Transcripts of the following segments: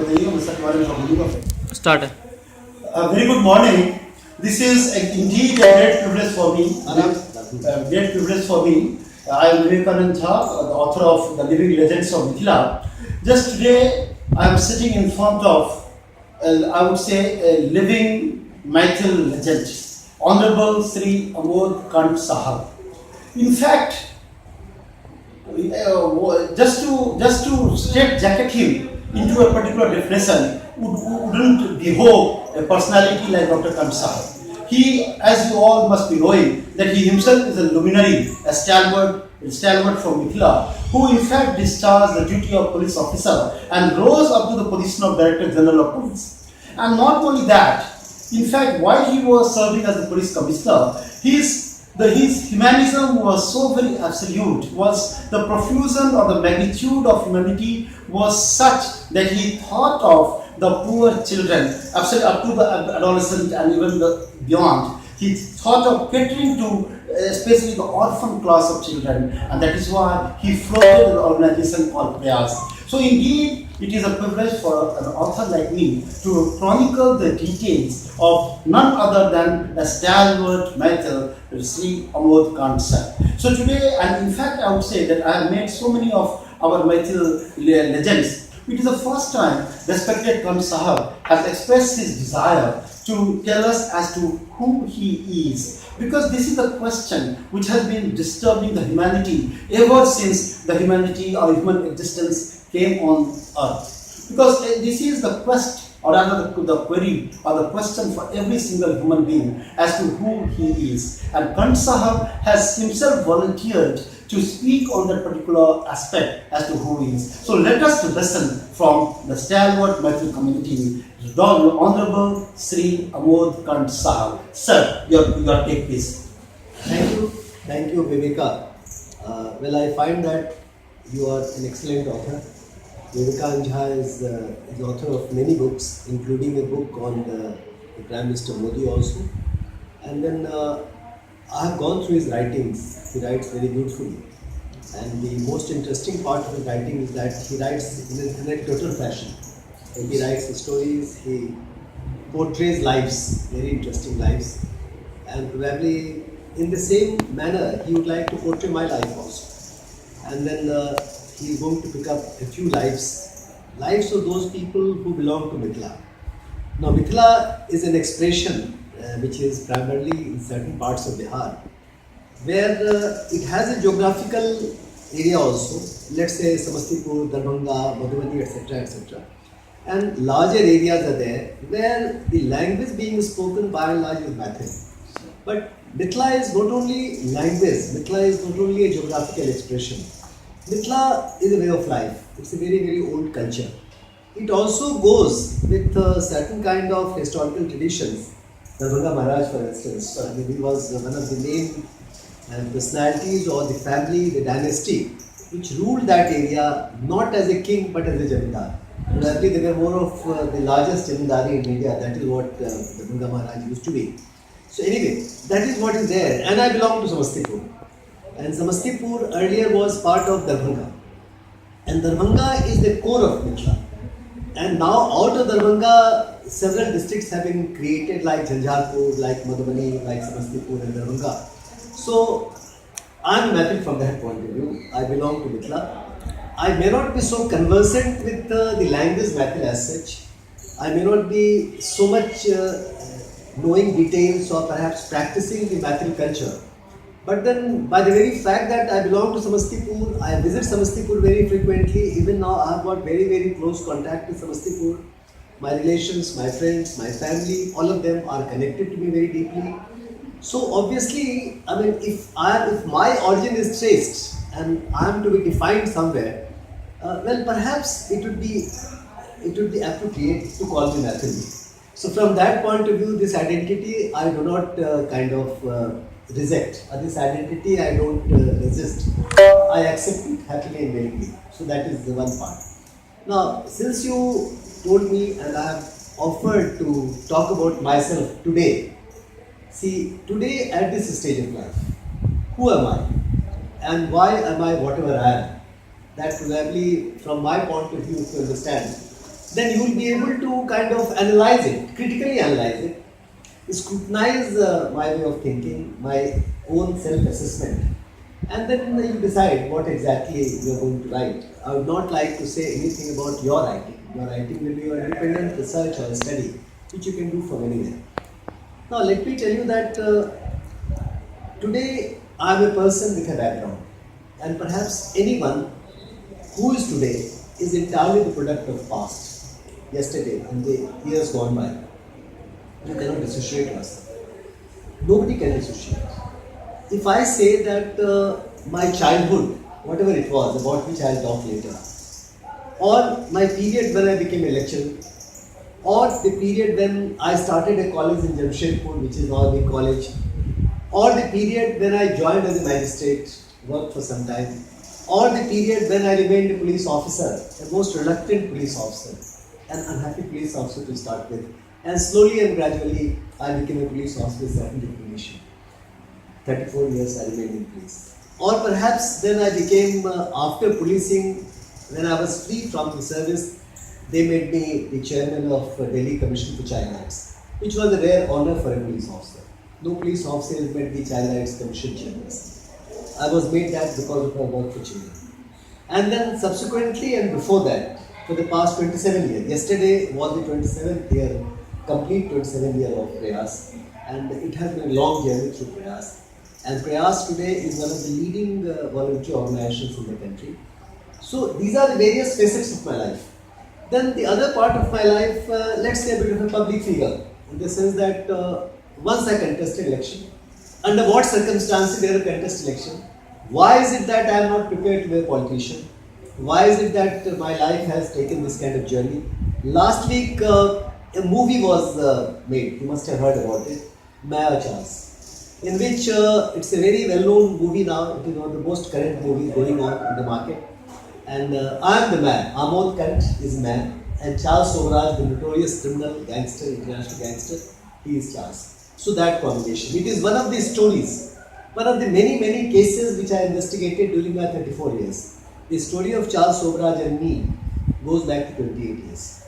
बताइएगा, मैं सर के बारे में बोलूँगा फिर। स्टार्ट है। Very good morning. This is indeed a great privilege for me. Great privilege for me. I am Vivekanand Jha, the author of The Living Legends of Mithila. Just today, I am sitting in front of, I would say, a living Maithil legend, Honorable Sri Amod Kant Sahab. In fact, just to straight jacket him into a particular definition wouldn't behoove a personality like Dr. Kant Sahab. He, as you all must be knowing, that he himself is a luminary, a stalwart from Mithila, who in fact discharged the duty of police officer and rose up to the position of Director General of Police. And not only that, in fact, while he was serving as the police commissioner, his humanism was so very absolute, was the profusion or the magnitude of humanity was such that he thought of the poor children, absolutely up to the adolescent and even the beyond. He thought of catering to especially the orphan class of children, and that is why he floated an organization called Prayas. So indeed, it is a privilege for an author like me to chronicle the details of none other than a stalwart Maithil, Sri Amod Kant Sahab. So today, and in fact I would say that I have met so many of our Maithil legends. It is the first time respected Kant Sahab has expressed his desire to tell us as to who he is. Because this is the question which has been disturbing the humanity ever since the humanity or human existence came on earth. Because this is the quest, or rather the query or the question for every single human being as to who he is. And Kant Sahab has himself volunteered to speak on that particular aspect as to who he is. So let us listen from the stalwart Maithil community, Honorable Sri Amod Kant Sahab. Sir, your take please. Thank you, Viveka. Well, I find that you are an excellent author. Vivekanand Jha is the author of many books, including a book on the Prime Minister Modi also. And then I have gone through his writings. He writes very beautifully. And the most interesting part of his writing is that he writes in an anecdotal fashion. He writes the stories, he portrays lives, very interesting lives. And probably in the same manner, he would like to portray my life also. And then he is going to pick up a few lives of those people who belong to Mithila. Now, Mithila is an expression which is primarily in certain parts of Bihar, where it has a geographical area also, let's say Samastipur, Darbhanga, Madhubani, etc., etc. And larger areas are there where the language being spoken by and large is Maithili. But Mithila is not only language, Mithila is not only a geographical expression. Mithila is a way of life. It's a very, very old culture. It also goes with certain kind of historical traditions. Darbhanga Maharaj, for instance, he was one of the main personalities or the family, the dynasty, which ruled that area not as a king but as a jamindar. Probably they were more of the largest jamindari in India. That is what Darbhanga Maharaj used to be. So anyway, that is what is there. And I belong to Samastipur. And Samastipur earlier was part of Darbhanga. And Darbhanga is the core of Mithila. And now out of Darbhanga, several districts have been created like Jhanjharpur, like Madhubani, like Samastipur and Darbhanga. So I am Maithil from that point of view. I belong to Mithila. I may not be so conversant with the language Maithil as such. I may not be so much knowing details or perhaps practicing the Maithil culture. But then by the very fact that I belong to Samastipur, I visit Samastipur very frequently. Even now I have got very, very close contact with Samastipur. My relations, my friends, my family, all of them are connected to me very deeply. So obviously, I mean, if my origin is traced and I am to be defined somewhere, well, perhaps it would be appropriate to call me Maithili. So from that point of view, this identity I do not reject. This identity I don't resist. I accept it happily and willingly. So that is the one part. Now, since you told me and I have offered to talk about myself today, see, today at this stage of life, who am I? And why am I whatever I am? That probably, from my point of view, to understand, then you will be able to kind of analyze it, critically analyze it, scrutinize my way of thinking, my own self-assessment, and then you decide what exactly you are going to write. I would not like to say anything about your writing. Your writing will be your independent research or study, which you can do from anywhere. Now, let me tell you that today I am a person with a background, and perhaps anyone who is today is entirely the product of past, yesterday, and the years gone by. You cannot dissociate yourself. Nobody can dissociate. If I say that my childhood, whatever it was, about which I'll talk later, or my period when I became a lecturer, or the period when I started a college in Jamshedpur, which is now a big college, or the period when I joined as a magistrate, worked for some time, or the period when I remained a police officer, a most reluctant police officer, an unhappy police officer to start with, and slowly and gradually I became a police officer with certain recognition. 34 years I remained in police. Or perhaps then I became, after policing, when I was free from the service, they made me the chairman of Delhi Commission for Child Rights, which was a rare honor for a police officer. No police officer is made the Child Rights Commission chairman. I was made that because of my work for children. And then subsequently and before that, for the past 27 years, yesterday was the 27th year, complete 27th year of Prayas, and it has been a long journey through Prayas. And Prayas today is one of the leading voluntary organizations in the country. So these are the various facets of my life. Then the other part of my life, let's say a bit of a public figure, in the sense that once I contested election, under what circumstances did I contest election? Why is it that I am not prepared to be a politician? Why is it that my life has taken this kind of journey? Last week, a movie was made, you must have heard about it, Maya Charles, in which it's a very well-known movie now. It is one of the most current movies going on in the market. And I am the man. Amod Kant is man, and Charles Sobraj, the notorious criminal gangster, international gangster, he is Charles. So that combination. It is one of the stories, one of the many cases which I investigated during my 34 years. The story of Charles Sobraj and me goes back to 28 years.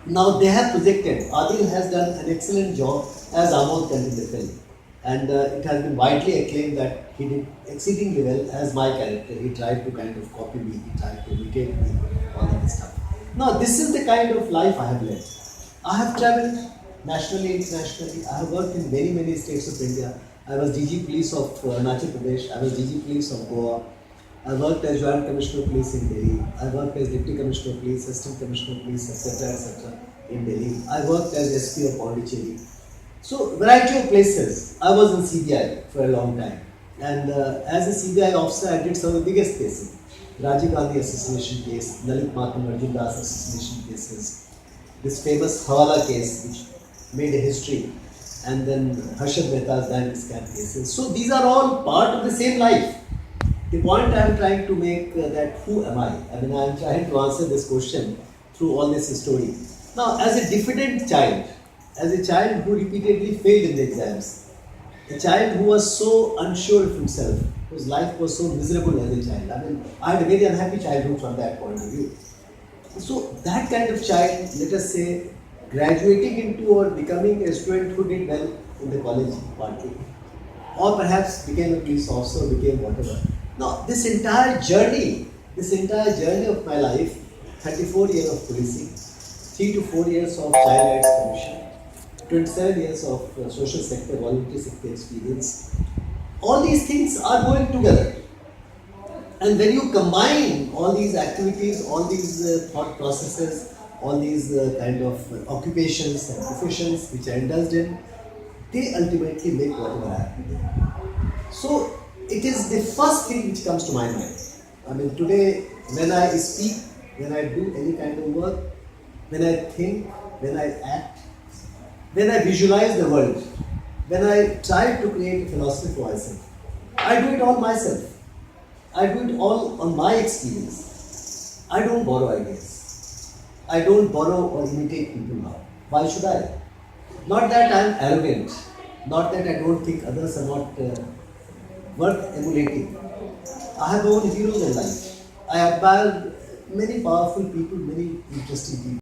Now they have projected, Adil has done an excellent job as Amod Kant in the film. And it has been widely acclaimed that he did exceedingly well as my character. He tried to kind of copy me, he tried to imitate me, all of this stuff. Now this is the kind of life I have led. I have travelled nationally, internationally. I have worked in many states of India. I was DG Police of Arunachal Pradesh. I was DG Police of Goa. I worked as Joint Commissioner of Police in Delhi. I worked as Deputy Commissioner of Police, Assistant Commissioner of Police, etc. in Delhi. I worked as SP of Pondicherry. So, variety of places. I was in CBI for a long time. And as a CBI officer, I did some of the biggest cases. Rajiv Gandhi assassination case, Lalit Mathur Arjun Das assassination cases, this famous Hawala case which made a history, and then Harshad Mehta's bank scam cases. So, these are all part of the same life. The point I am trying to make that who am I? I mean, I am trying to answer this question through all this story. Now, as a diffident child, as a child who repeatedly failed in the exams, a child who was so unsure of himself, whose life was so miserable as a child. I mean, I had a very unhappy childhood from that point of view. So that kind of child, let us say, graduating into or becoming a student who did well in the college partly, or perhaps became a police officer, became whatever. Now, this entire journey of my life, 34 years of policing, 3 to 4 years of Child Rights Commission, 27 years of social sector, voluntary sector experience. All these things are going together. And when you combine all these activities, all these thought processes, all these kind of occupations and professions which I indulged in, they ultimately make whatever I have today. So it is the first thing which comes to my mind. I mean, today when I speak, when I do any kind of work, when I think, when I act, when I visualize the world, when I try to create a philosophy for myself, I do it all myself. I do it all on my experience. I don't borrow ideas. I don't borrow or imitate people now. Why should I? Not that I am arrogant, not that I don't think others are not worth emulating. I have my own heroes in life. I admire many powerful people, many interesting people.